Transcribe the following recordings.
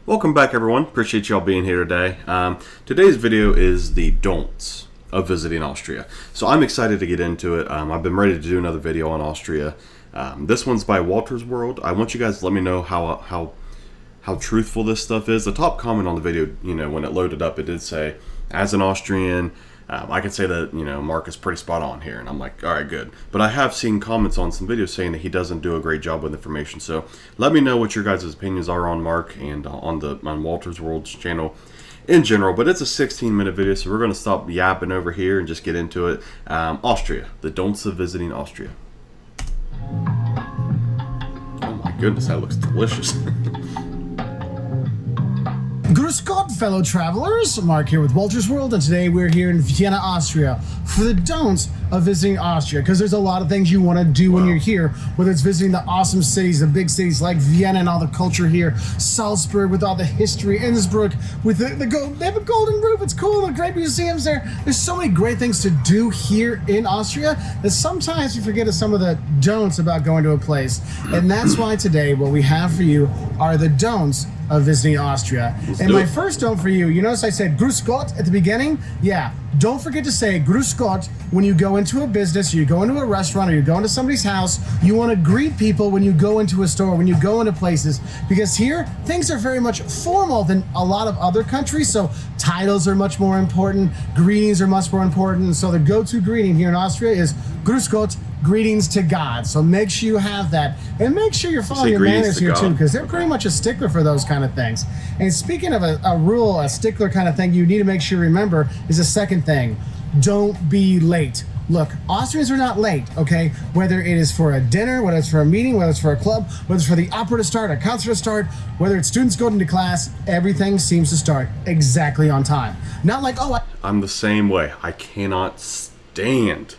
Welcome back, everyone. Appreciate y'all being here today. Today's video is the don'ts of visiting Austria. So I'm excited to get into it. I've been ready to do another video on Austria. This one's by Walter's World. I want you guys to let me know how truthful this stuff is. The top comment on the video, when it loaded up, it did say, as an Austrian, I can say that, Mark is pretty spot on here. And I'm like, all right, good. But I have seen comments on some videos saying that he doesn't do a great job with information. So let me know what your guys' opinions are on Mark and on Walter's World's channel in general. But it's a 16-minute video, so we're going to stop yapping over here and just get into it. Austria, the don'ts of visiting Austria. Oh my goodness, that looks delicious. Grüß Gott, fellow travelers. Mark here with Walter's World, and today we're here in Vienna, Austria, for the don'ts of visiting Austria, because there's a lot of things you want to do when you're here, whether it's visiting the awesome cities, the big cities like Vienna and all the culture here, Salzburg with all the history, Innsbruck with they have a golden roof, it's cool, the great museums there. There's so many great things to do here in Austria that sometimes you forget of some of the don'ts about going to a place, and that's why today what we have for you are the don'ts of visiting Austria. And my first don't for you notice I said Grüß Gott at the beginning? Yeah, don't forget to say Grüß Gott when you go into a business, or you go into a restaurant, or you go into somebody's house. You want to greet people when you go into a store, when you go into places, because here things are very much formal than a lot of other countries. So titles are much more important, greetings are much more important, and so the go-to greeting here in Austria is Grüß Gott, greetings to God. So make sure you have that, and make sure you're following your manners here too, because they're pretty much a stickler for those kind of things. And speaking of a rule, a stickler kind of thing, you need to make sure you remember is the second thing: don't be late. Look, Austrians are not late, okay? Whether it is for a dinner, whether it's for a meeting, whether it's for a club, whether it's for the opera to start, a concert to start, whether it's students going to class, everything seems to start exactly on time. Not like, I'm the same way. I cannot stand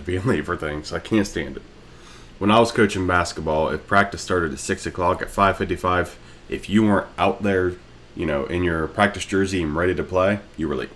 being late for things. I can't stand it. When I was coaching basketball, if practice started at 6 o'clock, at 5:55, if you weren't out there, in your practice jersey and ready to play, you were late.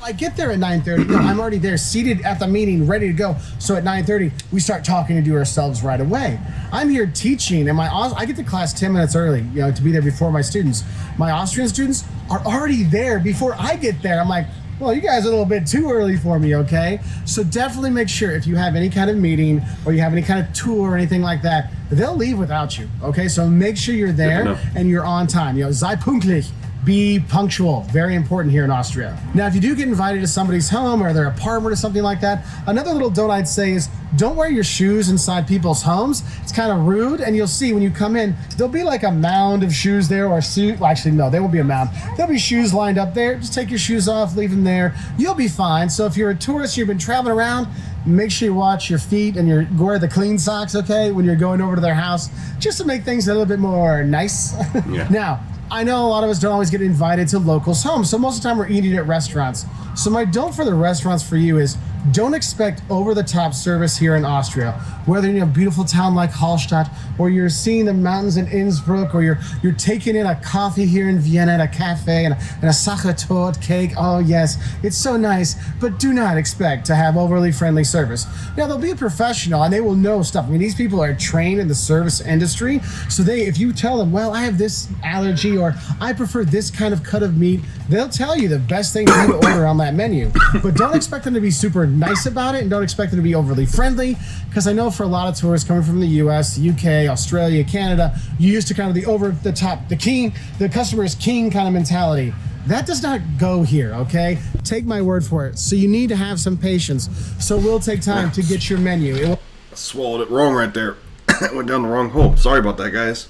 I get there at 9:30. No, I'm already there, seated at the meeting, ready to go. So at 9:30, we start talking to do ourselves right away. I'm here teaching, and I get to class 10 minutes early, to be there before my students. My Austrian students are already there before I get there. I'm like, well, you guys are a little bit too early for me, okay? So definitely make sure if you have any kind of meeting or you have any kind of tour or anything like that, they'll leave without you, okay? So make sure you're there and you're on time. Sei pünktlich. Be punctual. Very important here in Austria. Now, if you do get invited to somebody's home or their apartment or something like that, another little don't I'd say is don't wear your shoes inside people's homes. It's kind of rude, and you'll see when you come in, there'll be like a mound of shoes there, or well, actually, no, there won't be a mound. There'll be shoes lined up there. Just take your shoes off, leave them there. You'll be fine. So if you're a tourist, you've been traveling around, make sure you watch your feet and wear the clean socks, okay, when you're going over to their house, just to make things a little bit more nice. Yeah. Now, I know a lot of us don't always get invited to locals' homes, so most of the time we're eating at restaurants. So my don't for the restaurants for you is don't expect over-the-top service here in Austria. Whether you're in a beautiful town like Hallstatt, or you're seeing the mountains in Innsbruck, or you're taking in a coffee here in Vienna at a cafe and a Sachertorte cake. Oh yes, it's so nice, but do not expect to have overly friendly service. Now, they'll be a professional and they will know stuff. I mean, these people are trained in the service industry, so if you tell them, well, I have this allergy, or I prefer this kind of cut of meat, they'll tell you the best thing for you to order on that menu. But don't expect them to be super nice about it, and don't expect them to be overly friendly, because I know for a lot of tourists coming from the US, the UK, Australia, Canada, you used to kind of the over the top, the customer is king kind of mentality. That does not go here, okay? Take my word for it. So you need to have some patience. So we'll take time to get your menu. I swallowed it wrong right there. It went down the wrong hole. Sorry about that, guys.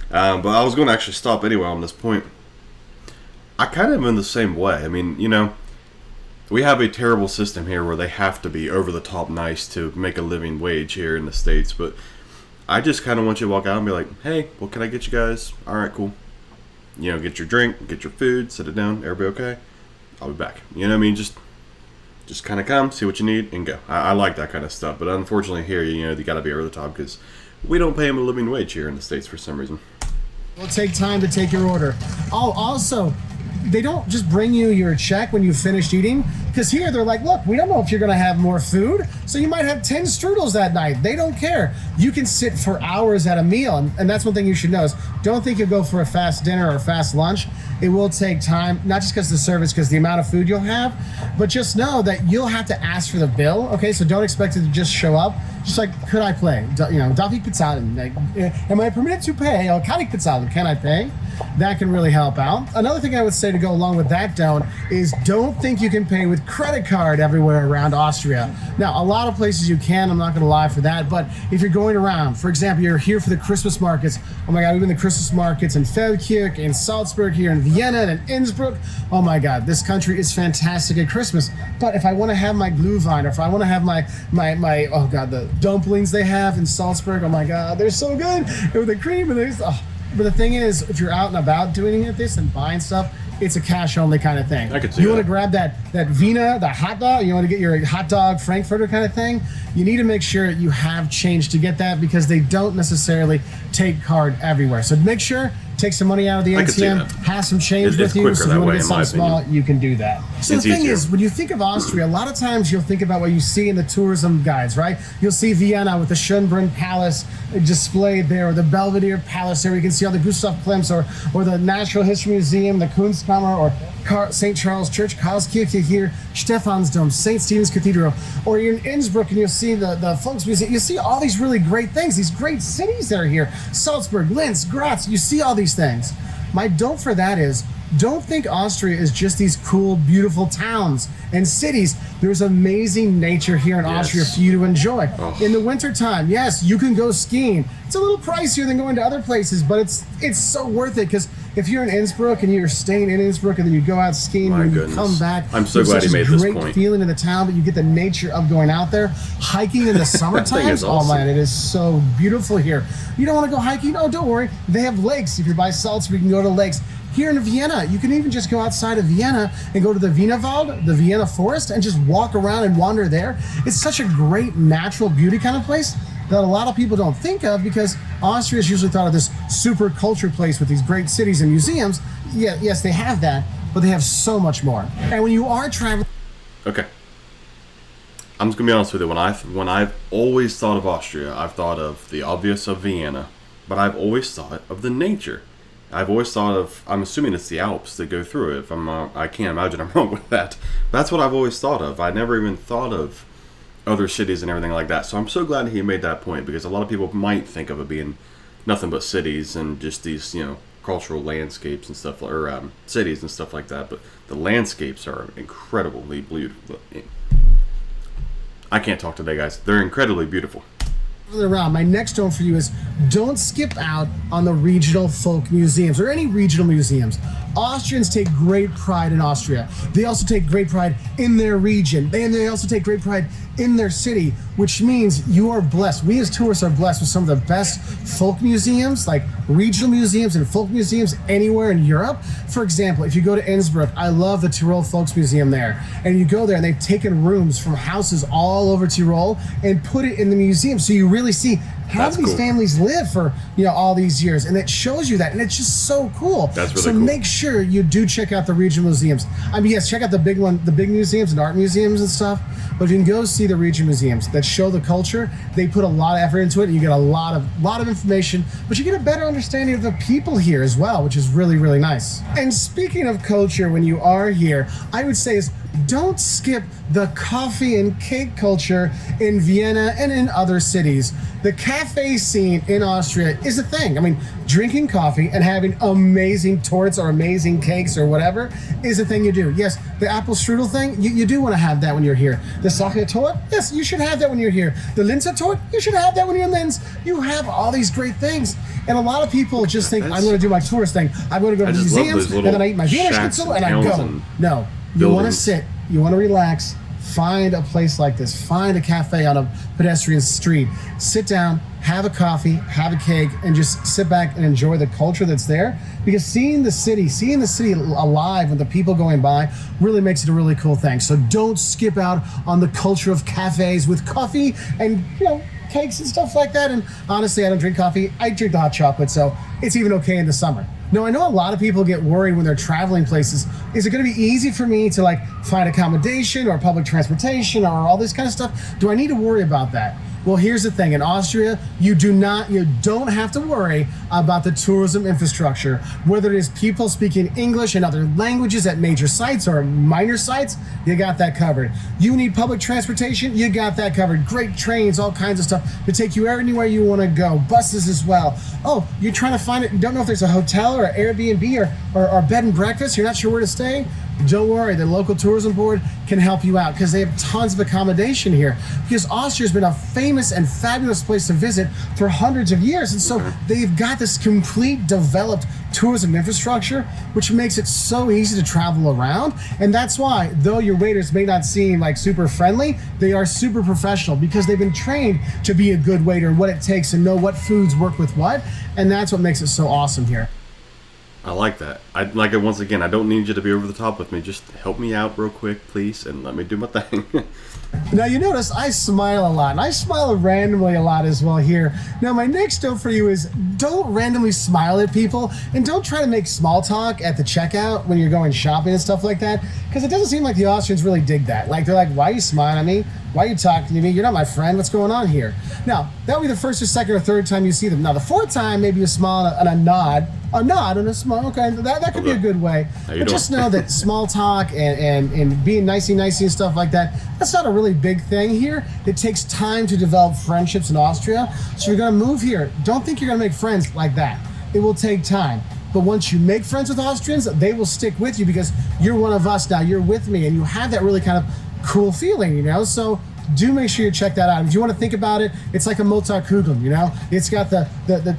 But I was going to actually stop anyway on this point. I kind of am in the same way. I mean, we have a terrible system here where they have to be over the top nice to make a living wage here in the States. But I just kind of want you to walk out and be like, hey, what can I get you guys? All right, cool. Get your drink, get your food, sit it down. Everybody okay? I'll be back. You know what I mean? Just kind of come, see what you need, and go. I like that kind of stuff. But unfortunately here, you got to be over the top because we don't pay them a living wage here in the States for some reason. We'll take time to take your order. Oh, also, they don't just bring you your check when you finished eating. Because here they're like, look, we don't know if you're going to have more food, so you might have 10 strudels that night. They don't care. You can sit for hours at a meal, and that's one thing you should know is don't think you'll go for a fast dinner or a fast lunch. It will take time, not just because of the service, because the amount of food you'll have, but just know that you'll have to ask for the bill, okay? So don't expect it to just show up. Just like, could I play? Darf ich bezahlen? Like, am I permitted to pay? Kann ich bezahlen? Can I pay? That can really help out. Another thing I would say to go along with that, is don't think you can pay with credit card everywhere around Austria. Now, a lot of places you can, I'm not going to lie for that, but if you're going around, for example, you're here for the Christmas markets. Oh my God, we've been to the Christmas markets in Feldkirch, in Salzburg, here in Vienna, and in Innsbruck. Oh my God, this country is fantastic at Christmas. But if I want to have my Glühwein, or if I want to have my oh God, the dumplings they have in Salzburg, oh my God, they're so good with the cream and there's. But the thing is, if you're out and about doing this and buying stuff, it's a cash only kind of thing. I could see you that. Want to grab that Wiener, the hot dog, you want to get your hot dog Frankfurter kind of thing, you need to make sure you have change to get that because they don't necessarily take card everywhere. So make sure, take some money out of the ATM, have some change with you. So if you want to get something small, you can do that. So the thing is, when you think of Austria, a lot of times you'll think about what you see in the tourism guides, right? You'll see Vienna with the Schönbrunn Palace displayed there, or the Belvedere Palace there. You can see all the Gustav Klimts, or the Natural History Museum, the Kunstkammer, or St. Charles Church, Karlskirche here, Stephansdom, St. Stephen's Cathedral. Or you're in Innsbruck and you'll see the Volksmuseum. You see all these really great things, these great cities that are here. Salzburg, Linz, Graz, you see all these things. My don't for that is, don't think Austria is just these cool, beautiful towns and cities. There's amazing nature here in Austria for you to enjoy. In the wintertime, yes, you can go skiing. It's a little pricier than going to other places, but it's so worth it because if you're in Innsbruck and you're staying in Innsbruck and then you go out skiing and you come back, I'm so glad he made this point. Great feeling in the town, but you get the nature of going out there. Hiking in the summertime, awesome. Oh man, it is so beautiful here. You don't want to go hiking? Oh, don't worry. They have lakes. If you're by Salzburg, you can go to lakes. Here in Vienna, you can even just go outside of Vienna and go to the Wienerwald, the Vienna forest, and just walk around and wander there. It's such a great natural beauty kind of place that a lot of people don't think of because Austria is usually thought of this super culture place with these great cities and museums. Yeah, yes, they have that, but they have so much more. And when you are traveling... Okay. I'm just going to be honest with you. When I've always thought of Austria, I've thought of the obvious of Vienna, but I've always thought of the nature. I've always thought of, I'm assuming it's the Alps that go through it. If I can't imagine I'm wrong with that. That's what I've always thought of. I never even thought of other cities and everything like that. So I'm so glad he made that point because a lot of people might think of it being nothing but cities and just these, cultural landscapes and stuff, or cities and stuff like that. But the landscapes are incredibly beautiful. I can't talk today, guys. They're incredibly beautiful. Around. My next tone for you is don't skip out on the regional folk museums or any regional museums. Austrians take great pride in Austria. They also take great pride in their region. And they also take great pride in their city, which means you are blessed. We as tourists are blessed with some of the best folk museums, like regional museums and folk museums anywhere in Europe. For example, if you go to Innsbruck, I love the Tyrol Folks Museum there. And you go there and they've taken rooms from houses all over Tyrol and put it in the museum. So you really see how these families live for all these years, and it shows you that, and it's just so cool. That's really so cool. Make sure you do check out the regional museums. I mean, yes, check out the big museums and art museums and stuff, but you can go see the regional museums that show the culture. They put a lot of effort into it, and you get a lot of information, but you get a better understanding of the people here as well, which is really, really nice. And speaking of culture, when you are here, I would say is don't skip the coffee and cake culture in Vienna and in other cities. The cafe scene in Austria is a thing. I mean, drinking coffee and having amazing torts or amazing cakes or whatever is a thing you do. Yes, the apple strudel thing, you do want to have that when you're here. The Sacher Torte, yes, you should have that when you're here. The Linzer Torte, you should have that when you're in Linz. You have all these great things. And a lot of people just think, I'm going to do my tourist thing. I'm going to go to museums, and then I eat my Wiener Schnitzel, and I go. No, you want to sit, you want to relax, find a place like this. Find a cafe on a pedestrian street. Sit down, have a coffee, have a cake, and just sit back and enjoy the culture that's there. Because seeing the city alive with the people going by really makes it a really cool thing. So don't skip out on the culture of cafes with coffee and, cakes and stuff like that. And honestly, I don't drink coffee. I drink the hot chocolate, so it's even okay in the summer. Now, I know a lot of people get worried when they're traveling places. Is it going to be easy for me to like find accommodation or public transportation or all this kind of stuff? Do I need to worry about that? Well, here's the thing. In Austria, you don't have to worry about the tourism infrastructure. Whether it is people speaking English and other languages at major sites or minor sites, you got that covered. You need public transportation, you got that covered. Great trains, all kinds of stuff to take you anywhere you want to go. Buses as well. Oh, you're trying to find it. You don't know if there's a hotel or Airbnb or bed and breakfast. You're not sure where to stay. Don't worry, the local tourism board can help you out because they have tons of accommodation here. Because Austria has been a famous and fabulous place to visit for hundreds of years. And so they've got this complete developed tourism infrastructure, which makes it so easy to travel around. And that's why, though your waiters may not seem like super friendly, they are super professional because they've been trained to be a good waiter and what it takes and know what foods work with what. And that's what makes it so awesome here. I like that. I like it. Once again, I don't need you to be over the top with me. Just help me out real quick, please, and let me do my thing. Now, you notice I smile a lot, and I smile randomly a lot as well here. Now, my next note for you is don't randomly smile at people, and don't try to make small talk at the checkout when you're going shopping and stuff like that, because it doesn't seem like the Austrians really dig that. Like, they're like, why are you smiling at me? Why are you talking to me? You're not my friend. What's going on here? Now, that'll be the first or second or third time you see them. Now, the fourth time, maybe a smile and a nod. A nod and a smile. Okay, that could be a good way. But just know that small talk and being nicey and stuff like that, that's not a really big thing here. It takes time to develop friendships in Austria. So you're going to move here. Don't think you're going to make friends like that. It will take time. But once you make friends with Austrians, they will stick with you because you're one of us now. You're with me, and you have that really kind of cool feeling, you know? So do make sure you check that out. If you want to think about it, it's like a Mozartkugeln, you know? It's got the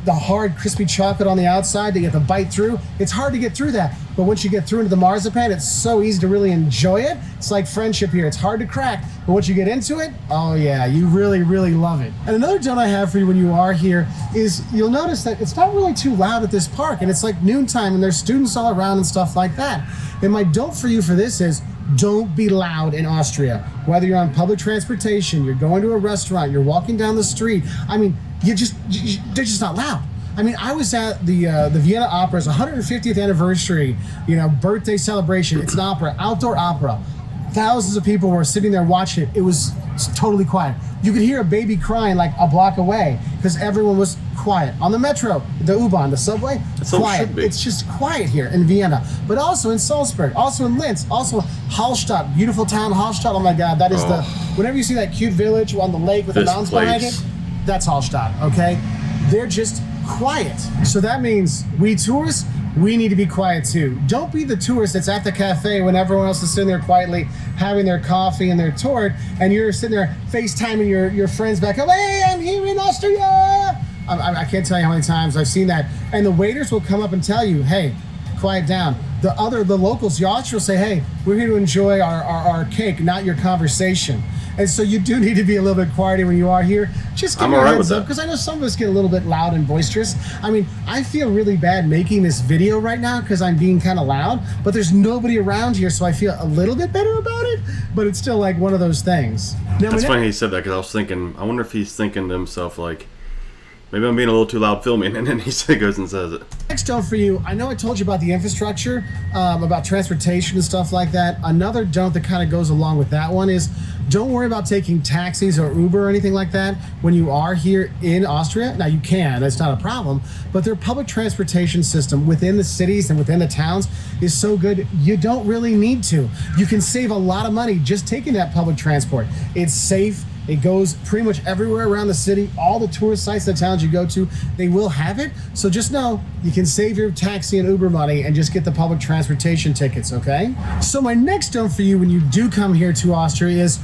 hard, crispy chocolate on the outside that you have to bite through. It's hard to get through that. But once you get through into the marzipan, it's so easy to really enjoy it. It's like friendship here. It's hard to crack. But once you get into it, oh yeah, you really, really love it. And another don't I have for you when you are here is you'll notice that it's not really too loud at this park. And it's like noontime and there's students all around and stuff like that. And my don't for you for this is don't be loud in Austria. Whether you're on public transportation, you're going to a restaurant, you're walking down the street. I mean, they're just not loud. I mean, I was at the Vienna Opera's 150th anniversary, birthday celebration. It's an opera, outdoor opera. Thousands of people were sitting there watching it. It was totally quiet. You could hear a baby crying like a block away because everyone was quiet. On the metro, the U-Bahn, the subway, quiet. It's just quiet here in Vienna, but also in Salzburg, also in Linz, also Hallstatt, beautiful town, Hallstatt. Oh my God, that is whenever you see that cute village on the lake with the mountains behind it, that's Hallstatt, okay? They're just quiet. So that means we tourists, we need to be quiet too. Don't be the tourist that's at the cafe when everyone else is sitting there quietly having their coffee and their tort, and you're sitting there FaceTiming your friends back home. Hey, I'm here in Austria. I can't tell you how many times I've seen that. And the waiters will come up and tell you, hey, quiet down. The locals, the Austrians will say, hey, we're here to enjoy our cake, not your conversation. And so you do need to be a little bit quieter when you are here. Just give me a heads up, because I know some of us get a little bit loud and boisterous. I mean, I feel really bad making this video right now because I'm being kind of loud, but there's nobody around here, so I feel a little bit better about it, but it's still like one of those things. Now, that's funny he said that, because I was thinking, I wonder if he's thinking to himself, like, maybe I'm being a little too loud filming, and then he goes and says it. Next don't for you, I know I told you about the infrastructure, about transportation and stuff like that. Another don't that kind of goes along with that one is don't worry about taking taxis or Uber or anything like that when you are here in Austria. Now you can, that's not a problem, but their public transportation system within the cities and within the towns is so good, you don't really need to. You can save a lot of money just taking that public transport. It's safe. It goes pretty much everywhere around the city. All the tourist sites, the towns you go to, they will have it. So just know you can save your taxi and Uber money and just get the public transportation tickets, okay? So my next don't for you when you do come here to Austria is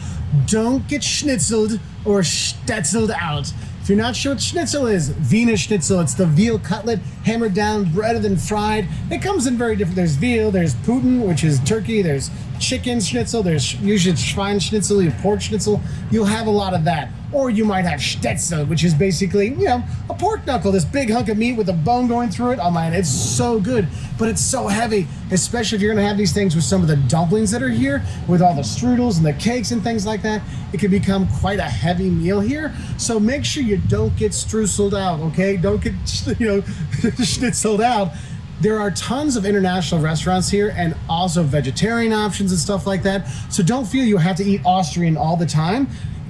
don't get schnitzeled or stetzeled out. If you're not sure what Schnitzel is, Wiener Schnitzel, it's the veal cutlet, hammered down, breaded and fried. It comes in very different, there's veal, there's Puten, which is turkey, there's chicken schnitzel, there's usually Schwein schnitzel, you pork schnitzel, you'll have a lot of that. Or you might have Schnitzel, which is basically, a pork knuckle, this big hunk of meat with a bone going through it. Oh man, it's so good, but it's so heavy, especially if you're gonna have these things with some of the dumplings that are here, with all the strudels and the cakes and things like that. It can become quite a heavy meal here. So make sure you don't get strudelled out, okay? Don't get, schnitzeled out. There are tons of international restaurants here and also vegetarian options and stuff like that. So don't feel you have to eat Austrian all the time,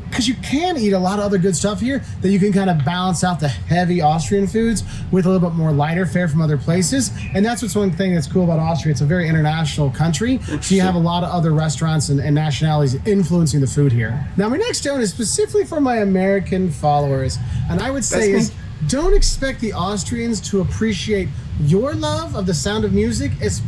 because you can eat a lot of other good stuff here that you can kind of balance out the heavy Austrian foods with a little bit more lighter fare from other places. And that's what's one thing that's cool about Austria. It's a very international country. So you have a lot of other restaurants and nationalities influencing the food here. Now, my next donut is specifically for my American followers. And I would say is, don't expect the Austrians to appreciate your love of the sound of music as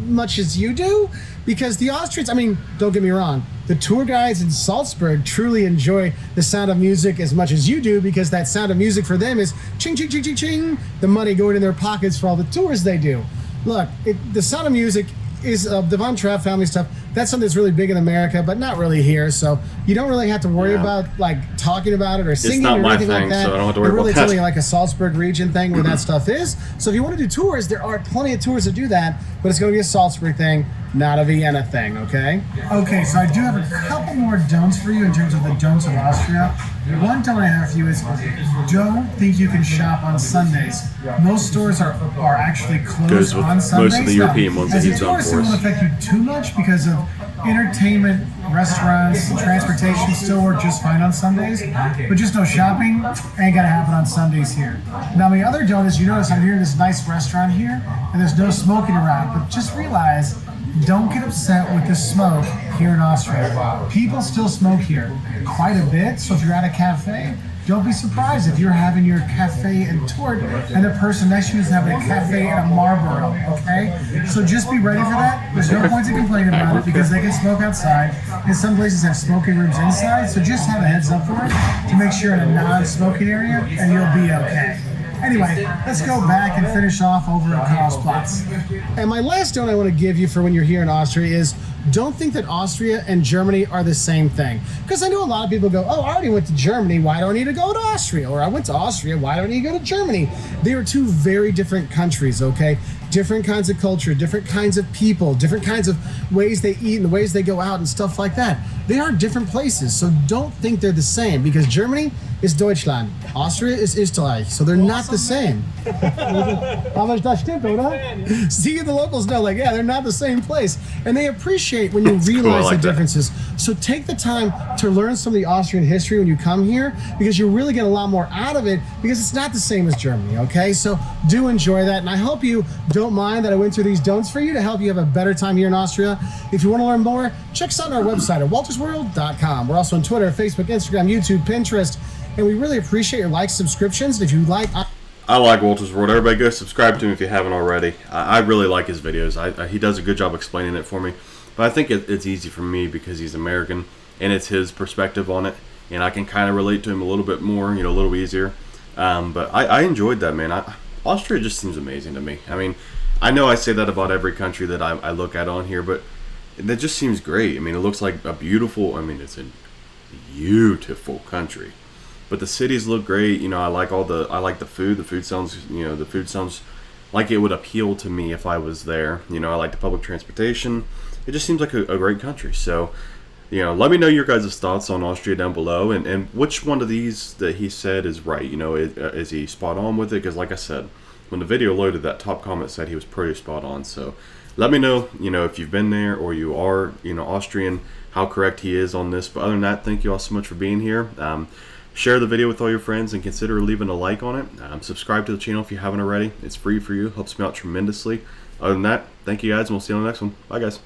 much as you do, because the Austrians, I mean, don't get me wrong, the tour guides in Salzburg truly enjoy the sound of music as much as you do, because that sound of music for them is ching, ching, ching, ching, ching, the money going in their pockets for all the tours they do. Look, the sound of music is the Von Trapp family stuff. That's something that's really big in America, but not really here. So you don't really have to worry about like talking about it or singing or anything like that. So I don't have to worry about that. It's really like a Salzburg region thing where that stuff is. So if you want to do tours, there are plenty of tours that do that, but it's going to be a Salzburg thing, not a Vienna thing, okay? Okay, so I do have a couple more don'ts for you in terms of the don'ts of Austria. One don't I have for you is don't think you can shop on Sundays. Most stores are actually closed on Sundays. Most of the European ones that he's done for us. for It us. won't affect you too much because of entertainment, restaurants, transportation still work just fine on Sundays. But just no shopping ain't gonna happen on Sundays here. Now the other don't is, you notice I'm here in this nice restaurant here and there's no smoking around, but just realize don't get upset with the smoke here in Austria. People still smoke here quite a bit, so if you're at a cafe, don't be surprised if you're having your cafe and tort and the person next to you is having a cafe and a Marlboro, okay? So just be ready for that. There's no point to complain about it because they can smoke outside, and some places have smoking rooms inside, so just have a heads up for it to make sure in a non-smoking area and you'll be okay. Anyway, let's go back and finish off over at Karlsplatz. And my last don't I want to give you for when you're here in Austria is don't think that Austria and Germany are the same thing. Because I know a lot of people go, oh, I already went to Germany, why do I need to go to Austria? Or I went to Austria, why do I need to go to Germany? They are two very different countries, okay? Different kinds of culture, different kinds of people, different kinds of ways they eat and the ways they go out and stuff like that. They are different places, so don't think they're the same, because Germany is Deutschland, Austria is Österreich, so they're not the same. Aber das stimmt, oder? See, the locals know, like, yeah, they're not the same place, and they appreciate when you realize the differences. So take the time to learn some of the Austrian history when you come here, because you really get a lot more out of it, because it's not the same as Germany, okay? So do enjoy that, and I hope you don't mind that I went through these don'ts for you to help you have a better time here in Austria. If you want to learn more, check us out on our website at waltersworld.com. We're also on Twitter, Facebook, Instagram, YouTube, Pinterest, and we really appreciate your likes, subscriptions. And if you like, I like Walter's World. Everybody go subscribe to him if you haven't already. I really like his videos. He does a good job explaining it for me. But I think it's easy for me because he's American and it's his perspective on it, and I can kind of relate to him a little bit more, you know, a little easier. But I enjoyed that, man. Austria just seems amazing to me. I mean, I know I say that about every country that I look at on here, but that just seems great. I mean, it looks like a beautiful, it's a beautiful country. But the cities look great. You know, I like the food. The food sounds like it would appeal to me if I was there. You know, I like the public transportation. It just seems like a great country. So, you know, let me know your guys' thoughts on Austria down below, and which one of these that he said is right. You know, is he spot on with it? Because like I said, when the video loaded, that top comment said he was pretty spot on. So let me know, you know, if you've been there or you are, you know, Austrian, how correct he is on this. But other than that, thank you all so much for being here. Share the video with all your friends and consider leaving a like on it. Subscribe to the channel if you haven't already. It's free for you. Helps me out tremendously. Other than that, thank you guys, and we'll see you on the next one. Bye, guys.